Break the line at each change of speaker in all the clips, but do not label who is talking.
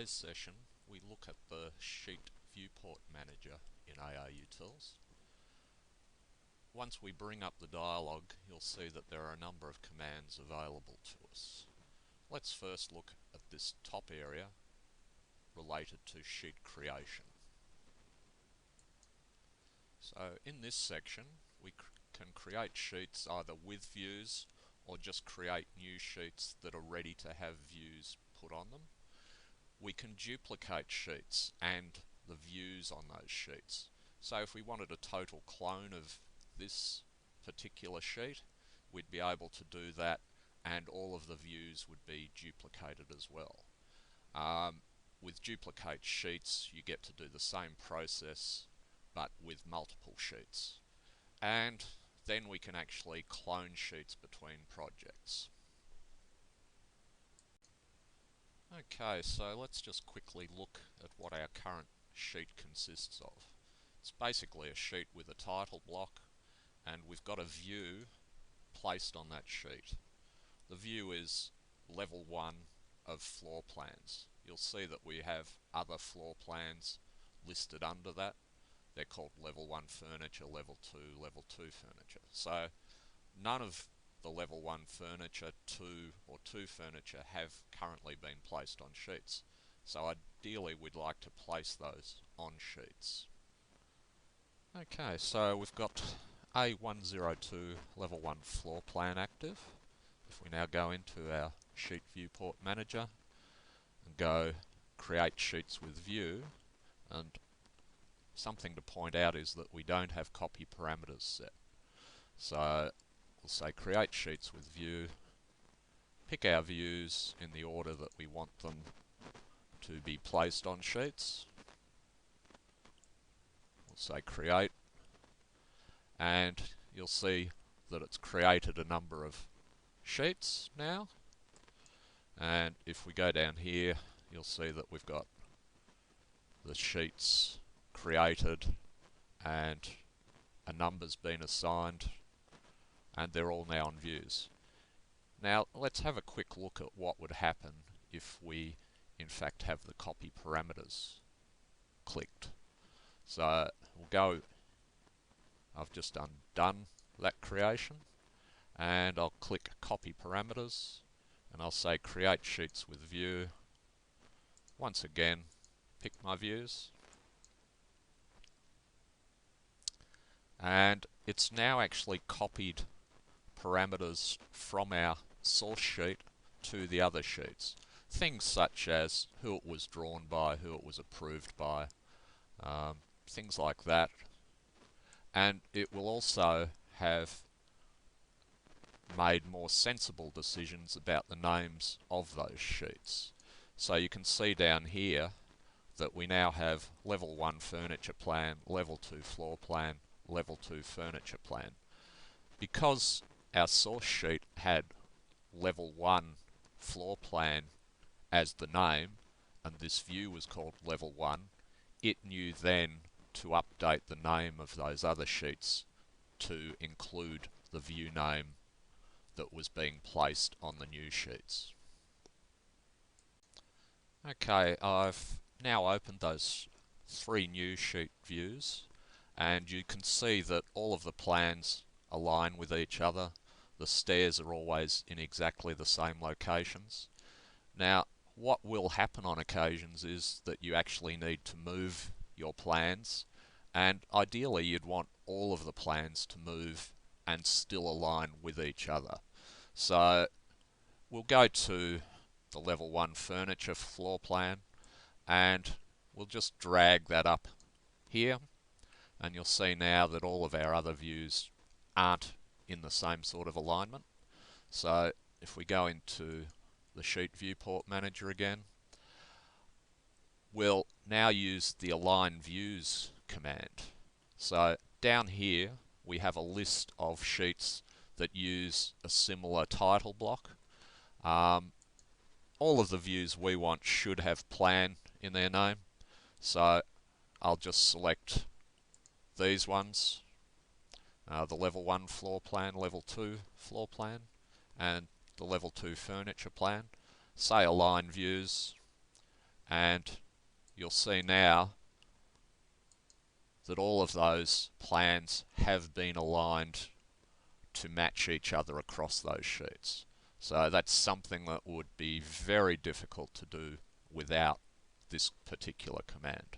today's session, we look at the Sheet Viewport Manager in ARUtils. Once we bring up the dialog, you'll see that there are a number of commands available to us. Let's first look at this top area related to sheet creation. So in this section, we can create sheets either with views or just create new sheets that are ready to have views put on them. We can duplicate sheets and the views on those sheets. So if we wanted a total clone of this particular sheet, we'd be able to do that, and all of the views would be duplicated as well. With duplicate sheets, you get to do the same process but with multiple sheets. And then we can actually clone sheets between projects. Okay, so let's just quickly look at what our current sheet consists of. It's basically a sheet with a title block, and we've got a view placed on that sheet. The view is level 1 of floor plans. You'll see that we have other floor plans listed under that. They're called level 1 furniture, level 2, level 2 furniture. So none of the level 1 furniture, 2 or 2 furniture have currently been placed on sheets. So ideally we'd like to place those on sheets. Okay, so we've got A102 level 1 floor plan active. If we now go into our Sheet Viewport Manager and go create sheets with view, and something to point out is that we don't have copy parameters set. So we'll say create sheets with view, pick our views in the order that we want them to be placed on sheets. We'll say create, and you'll see that it's created a number of sheets now. And if we go down here, you'll see that we've got the sheets created and a number's been assigned, and they're all now on views. Now let's have a quick look at what would happen if we in fact have the copy parameters clicked. So we'll go, I've just undone that creation, and I'll click copy parameters, and I'll say create sheets with view. Once again, pick my views, and it's now actually copied parameters from our source sheet to the other sheets. Things such as who it was drawn by, who it was approved by, things like that. And it will also have made more sensible decisions about the names of those sheets. So you can see down here that we now have level 1 furniture plan, level 2 floor plan, level 2 furniture plan. Because our source sheet had level 1 floor plan as the name, and this view was called level 1, it knew then to update the name of those other sheets to include the view name that was being placed on the new sheets. Okay, I've now opened those 3 new sheet views, and you can see that all of the plans align with each other. The stairs are always in exactly the same locations. Now, what will happen on occasions is that you actually need to move your plans, and ideally you'd want all of the plans to move and still align with each other. So we'll go to the level 1 furniture floor plan, and we'll just drag that up here, and you'll see now that all of our other views aren't in the same sort of alignment. So if we go into the Sheet Viewport Manager again, we'll now use the Align Views command. So down here we have a list of sheets that use a similar title block. All of the views we want should have plan in their name, so I'll just select these ones, the level 1 floor plan, level 2 floor plan, and the level 2 furniture plan. Say align views, and you'll see now that all of those plans have been aligned to match each other across those sheets. So that's something that would be very difficult to do without this particular command.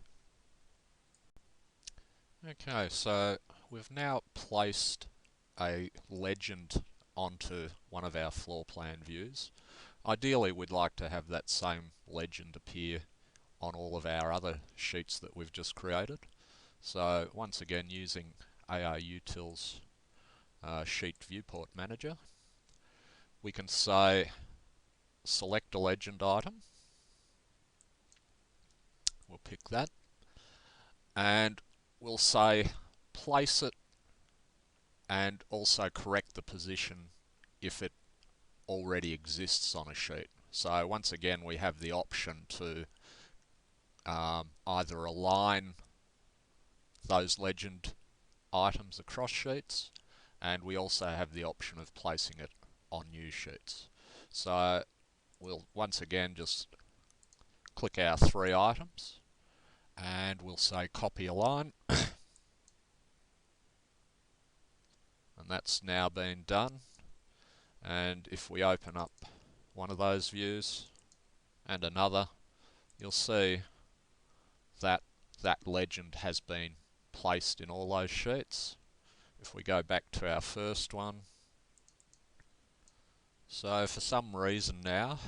Okay, so we've now placed a legend onto one of our floor plan views. Ideally, we'd like to have that same legend appear on all of our other sheets that we've just created. So once again, using ARUtils Sheet Viewport Manager, we can say select a legend item. We'll pick that, and we'll say place it and also correct the position if it already exists on a sheet. So once again, we have the option to either align those legend items across sheets, and we also have the option of placing it on new sheets. So we'll once again just click our 3 items and we'll say copy align, and that's now been done. And if we open up one of those views and another, you'll see that that legend has been placed in all those sheets. If we go back to our first one, so for some reason now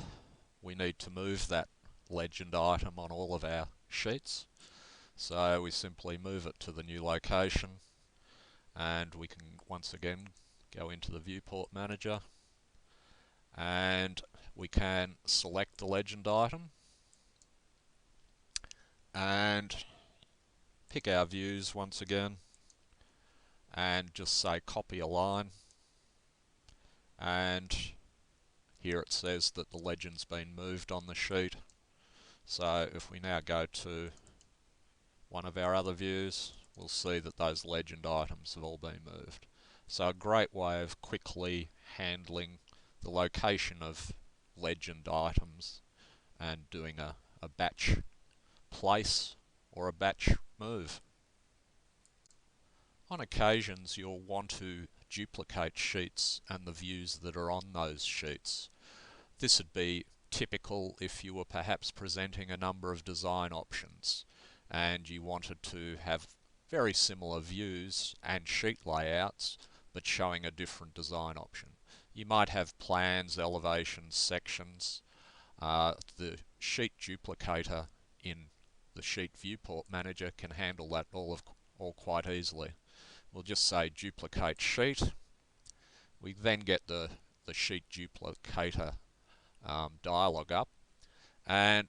we need to move that legend item on all of our sheets. So we simply move it to the new location, and we can once again go into the Viewport Manager, and we can select the legend item and pick our views once again and just say copy align, and here it says that the legend's been moved on the sheet. So if we now go to one of our other views, we'll see that those legend items have all been moved. So a great way of quickly handling the location of legend items and doing a batch place or a batch move. On occasions, you'll want to duplicate sheets and the views that are on those sheets. This would be typical if you were perhaps presenting a number of design options and you wanted to have very similar views and sheet layouts but showing a different design option. You might have plans, elevations, sections. The sheet duplicator in the Sheet Viewport Manager can handle that all quite easily. We'll just say duplicate sheet. We then get the sheet duplicator dialog up, and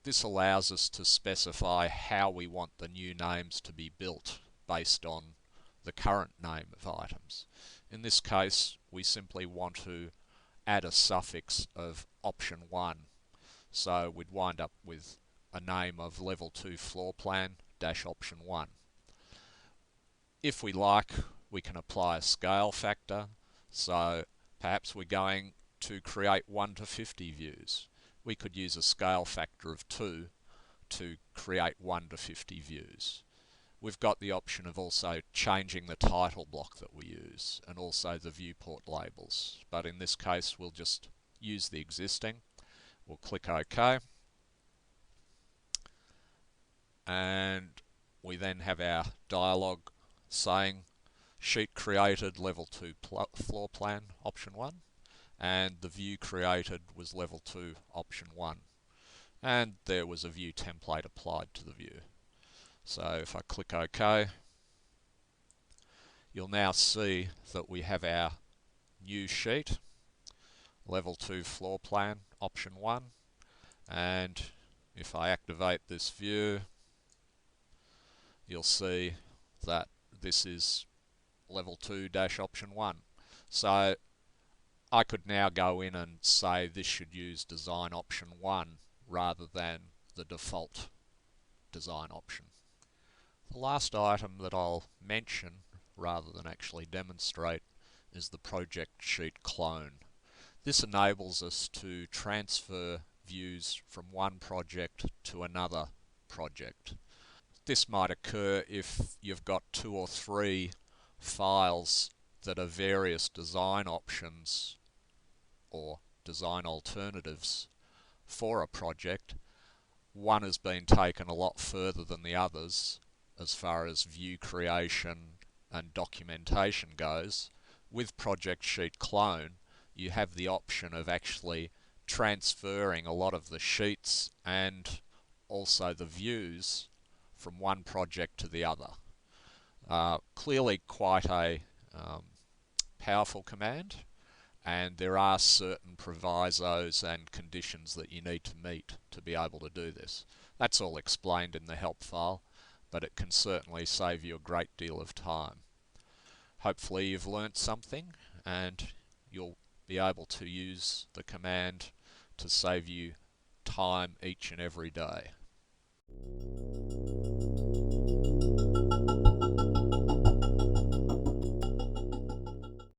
this allows us to specify how we want the new names to be built based on the current name of items. In this case, we simply want to add a suffix of option 1. So we'd wind up with a name of level 2 floor plan dash option 1. If we like, we can apply a scale factor. So perhaps we're going to create 1 to 50 views. We could use a scale factor of 2 to create 1 to 50 views. We've got the option of also changing the title block that we use and also the viewport labels. But in this case, we'll just use the existing. We'll click OK. And we then have our dialog saying sheet created level 2 floor plan option 1, and the view created was level 2 option 1, and there was a view template applied to the view. So if I click OK, you'll now see that we have our new sheet level 2 floor plan option 1, and if I activate this view, you'll see that this is level 2 dash option 1. So I could now go in and say this should use design option 1 rather than the default design option. The last item that I'll mention rather than actually demonstrate is the project sheet clone. This enables us to transfer views from one project to another project. This might occur if you've got 2 or 3 files that are various design options or design alternatives for a project. One has been taken a lot further than the others as far as view creation and documentation goes. With Project Sheet Clone, you have the option of actually transferring a lot of the sheets and also the views from one project to the other. Clearly quite a powerful command, and there are certain provisos and conditions that you need to meet to be able to do this. That's all explained in the help file, but it can certainly save you a great deal of time. Hopefully you've learnt something and you'll be able to use the command to save you time each and every day.